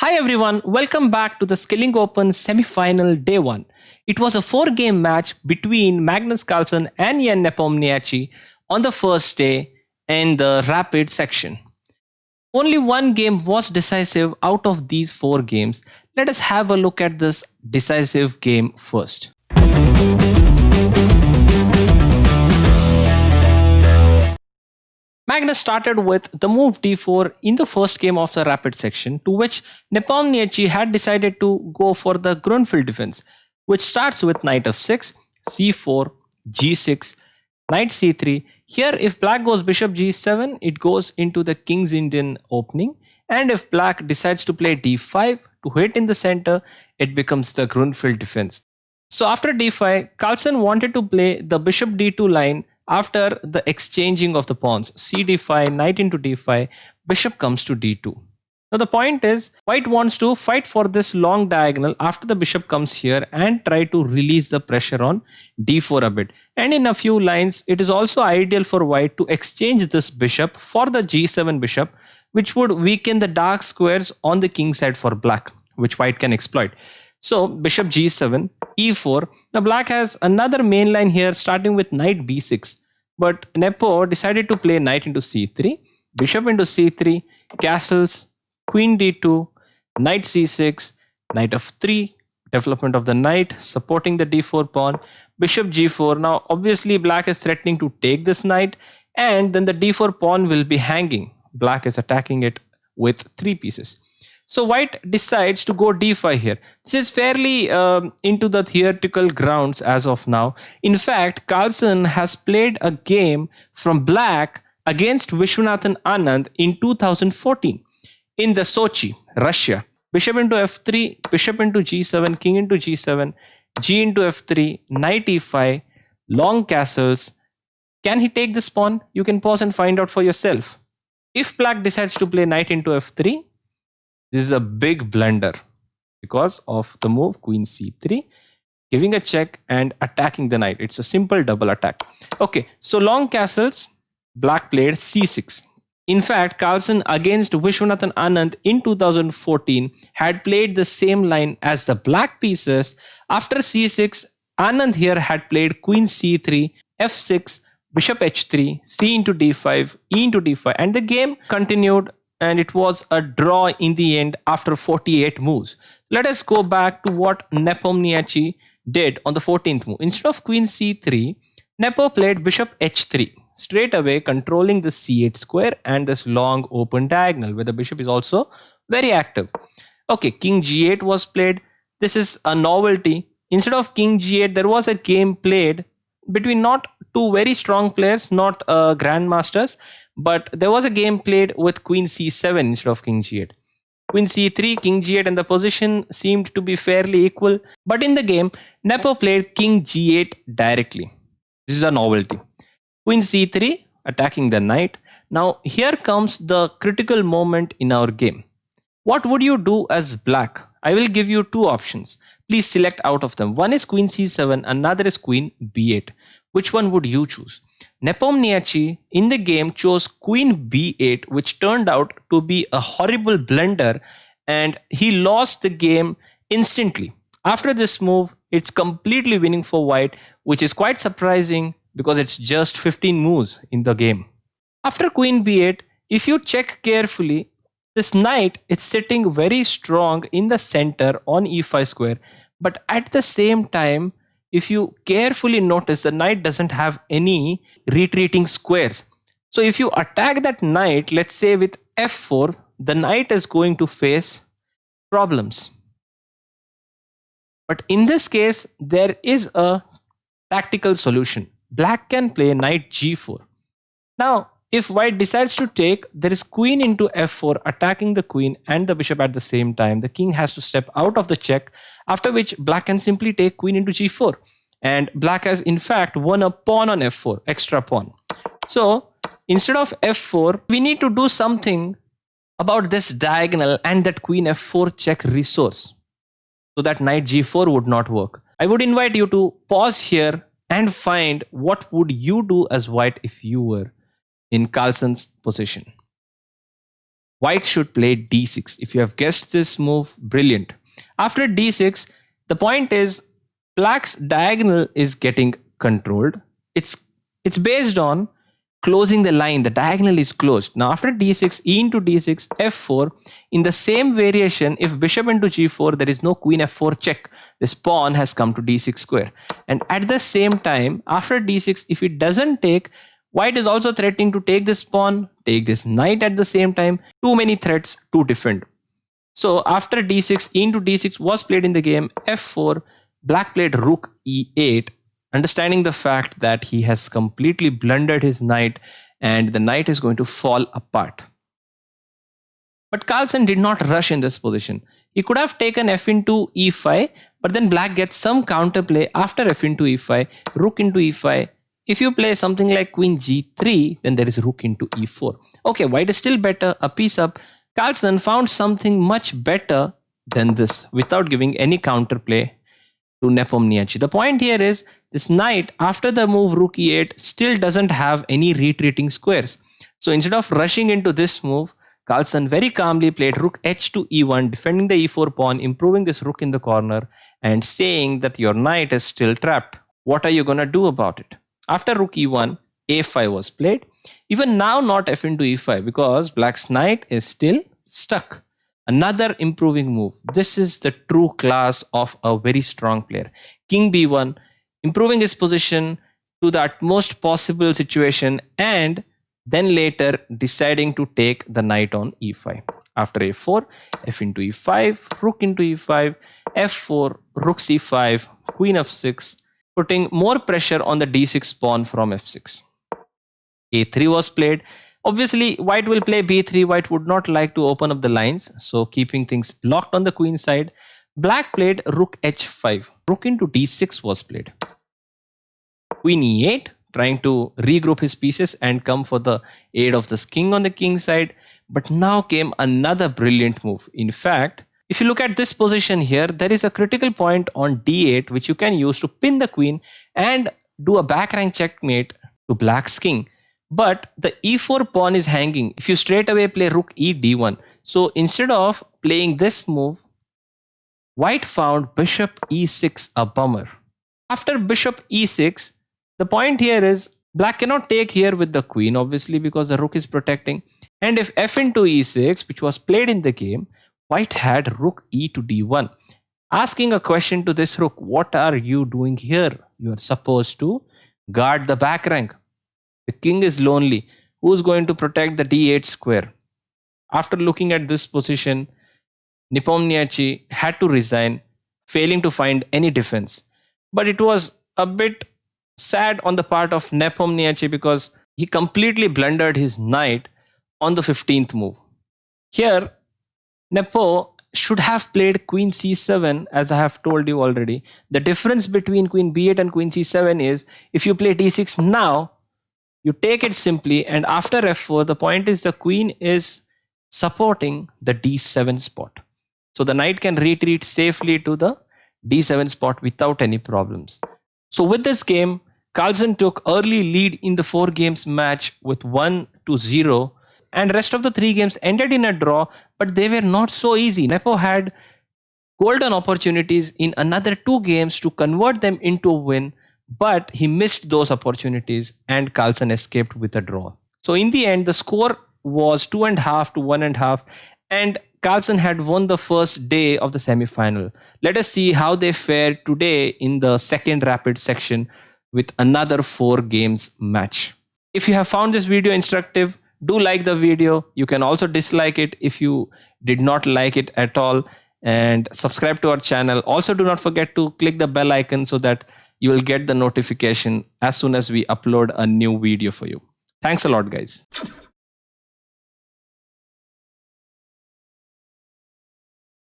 Hi everyone, welcome back to the Skilling Open semi-final day 1. It was a 4-game match between Magnus Carlsen and Jan Nepomniachtchi on the first day in the rapid section. Only one game was decisive out of these 4 games. Let us have a look at this decisive game first. Magnus started with the move d4 in the first game of the rapid section, to which Nepomniachtchi had decided to go for the Grunfeld defense, which starts with knight f6, c4, g6, knight c3. Here, if black goes bishop g7, it goes into the King's Indian opening, and if black decides to play d5 to hit in the center, it becomes the Grunfeld defense. So after d5, Carlsen wanted to play the bishop d2 line after the exchanging of the pawns. C d5, knight into d5, bishop comes to d2. Now the point is, white wants to fight for this long diagonal after the bishop comes here and try to release the pressure on d4 a bit. And in a few lines, it is also ideal for white to exchange this bishop for the g7 bishop, which would weaken the dark squares on the king side for black, which white can exploit. So bishop g7, e4. Now black has another main line here starting with knight b6. But Nepo decided to play knight into c3, bishop into c3, castles, queen d2, knight c6, knight f3, development of the knight, supporting the d4 pawn, bishop g4. Now obviously black is threatening to take this knight, and then the d4 pawn will be hanging. Black is attacking it with 3 pieces. So white decides to go d5 here. This is fairly into the theoretical grounds as of now. In fact, Carlsen has played a game from black against Vishwanathan Anand in 2014 in the Sochi, Russia. Bishop into f3, bishop into g7, king into g7, g into f3, knight e5, long castles. Can he take this pawn? You can pause and find out for yourself. If black decides to play knight into f3, this is a big blunder because of the move queen c3, giving a check and attacking the knight. It's a simple double attack. Okay, so long castles, black played c6. In fact, Carlsen against Vishwanathan Anand in 2014 had played the same line as the black pieces. After c6, Anand here had played queen c3, f6, bishop h3, c into d5, e into d5, and the game continued. And it was a draw in the end after 48 moves. Let us go back to what Nepomniachtchi did on the 14th move. Instead of queen c3, Nepo played bishop h3, straight away controlling the c8 square and this long open diagonal where the bishop is also very active. Okay, king g8 was played. This is a novelty. Instead of king g8, there was a game played between not two very strong players, not grandmasters, but there was a game played with queen c7 instead of king g8. Queen c3, king g8, and the position seemed to be fairly equal. But in the game, Nepo played king g8 directly. This is a novelty. Queen c3, attacking the knight. Now here comes the critical moment in our game. What would you do as black? I will give you 2 options. Please select out of them. One is queen c7, another is queen b8. Which one would you choose? Nepomniachtchi in the game chose queen b8, which turned out to be a horrible blunder, and he lost the game instantly. After this move, it's completely winning for white, which is quite surprising because it's just 15 moves in the game. After queen b8, if you check carefully, this knight is sitting very strong in the center on e5 square, but at the same time, if you carefully notice, the knight doesn't have any retreating squares. So if you attack that knight, let's say with f4, the knight is going to face problems. But in this case, there is a tactical solution. Black can play knight g4. Now, if white decides to take, there is queen into f4 attacking the queen and the bishop at the same time. The king has to step out of the check, after which black can simply take queen into g4. And black has in fact won a pawn on f4, extra pawn. So instead of f4, we need to do something about this diagonal and that queen f4 check resource, so that knight g4 would not work. I would invite you to pause here and find what would you do as white if you were in Carlsen's position. white should play d6. If you have guessed this move, brilliant. After d6, the point is black's diagonal is getting controlled. It's based on closing the line. The diagonal is closed. Now after d6, e into d6, f4. In the same variation, if bishop into g4, there is no queen f4 check. This pawn has come to d6 square. And at the same time, after d6, if it doesn't take, white is also threatening to take this pawn, take this knight at the same time. Too many threats to defend. So after d6, e into d6 was played in the game. f4, black played rook e8, understanding the fact that he has completely blundered his knight and the knight is going to fall apart. But Carlsen did not rush in this position. He could have taken f into e5, but then black gets some counterplay after f into e5, rook into e5. If you play something like queen g3, then there is rook into e4. Okay, white is still better, a piece up. Carlsen found something much better than this without giving any counterplay to Nepomniachtchi. The point here is this knight, after the move rook e8, still doesn't have any retreating squares. So instead of rushing into this move, Carlsen very calmly played rook h to e1, defending the e4 pawn, improving this rook in the corner, and saying that your knight is still trapped. What are you going to do about it? After rook e1, a5 was played. Even now, not f into e5 because black's knight is still stuck. Another improving move. This is the true class of a very strong player. King b1, improving his position to the utmost possible situation, and then later deciding to take the knight on e5. After a4, f into e5, rook into e5, f4, rook c5, queen f6, putting more pressure on the d6 pawn from f6. a3 was played. Obviously, white will play b3. White would not like to open up the lines, so keeping things blocked on the queen side. Black played rook h5. Rook into d6 was played. Queen e8, trying to regroup his pieces and come for the aid of this king on the king side. But now came another brilliant move. In fact, if you look at this position here, there is a critical point on d8 which you can use to pin the queen and do a back rank checkmate to black's king. But the e4 pawn is hanging if you straight away play rook e d1. So instead of playing this move, white found bishop e6 a bummer. After bishop e6, the point here is black cannot take here with the queen, obviously, because the rook is protecting. And if f into e6, which was played in the game, white had rook e to d1. Asking a question to this rook, what are you doing here? You are supposed to guard the back rank. The king is lonely. Who's going to protect the d8 square? After looking at this position, Nepomniachtchi had to resign, failing to find any defense. But it was a bit sad on the part of Nepomniachtchi because he completely blundered his knight on the 15th move. Here, Nepo should have played queen c7, as I have told you already. The difference between queen b8 and queen c7 is if you play d6 now, you take it simply, and after f4, the point is the queen is supporting the d7 spot. So the knight can retreat safely to the d7 spot without any problems. So with this game, Carlsen took early lead in the 4 games match with 1-0, and rest of the 3 games ended in a draw, but they were not so easy. Nepo had golden opportunities in another 2 games to convert them into a win, but he missed those opportunities and Carlsen escaped with a draw. So in the end, the score was 2.5 to 1.5, and Carlsen had won the first day of the semi-final. Let us see how they fared today in the second rapid section with another 4 games match. If you have found this video instructive, do like the video. You can also dislike it if you did not like it at all, and subscribe to our channel. Also, do not forget to click the bell icon so that you will get the notification as soon as we upload a new video for you. Thanks a lot, guys.